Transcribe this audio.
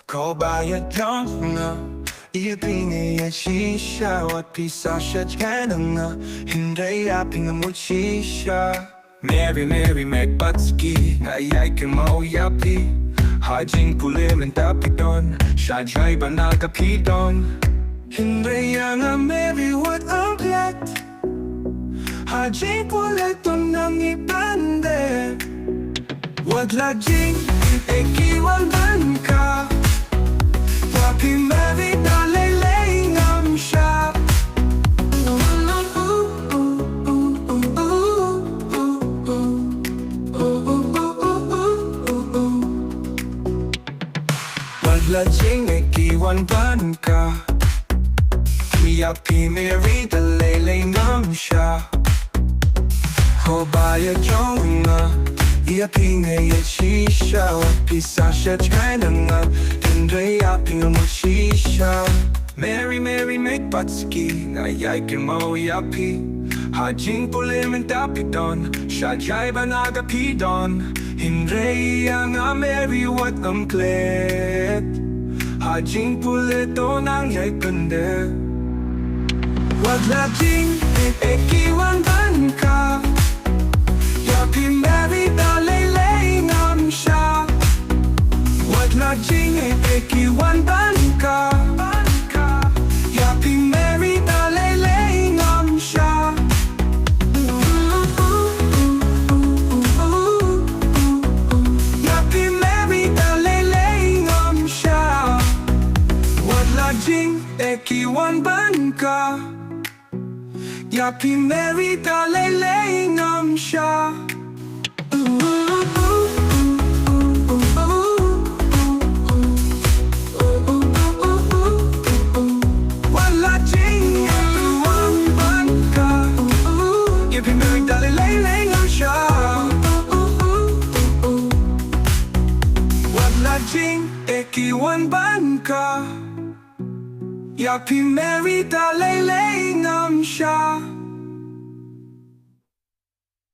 kobayadong Ipingi shisha Wat pisasha jananga Hindi pingamuchisha Mary Mary Megbatski Ayakin mo yapi Hajing pulim and tapidon Shajay banagapidon Hindi nga Mary what ang plat Hajing puleton ng ibande Wad lajing ikiwan ban ka Wapi Mary dalei ngam shah Lajing ikiwan ban ka Wapi Mary dalei ngam shah Kobayadong Ipingi shisha Wapi sasha jananga Hindi pingamuchisha Mary Mary Megbatski Ayakin mo yapi Hajing pulim and tapidon Shajay banagapidon Hindi nga Mary what ang klet Hajing puleto nang yay pende Wag lajing ikiwan ban ka Yapi Mary dalei ngam shah Wag lajing ikiwan ban ka Yapi Mary dalei ngam shah Yapi Mary dalei ngam shah Wag lajing ikiwan ban ka Yapi Mary dalei ngam shah Wala jing ikiwan ban ka Yapi Mary dalei ngam shah Wala jing ikiwan ban ka Yapi Mary dalei ngam shah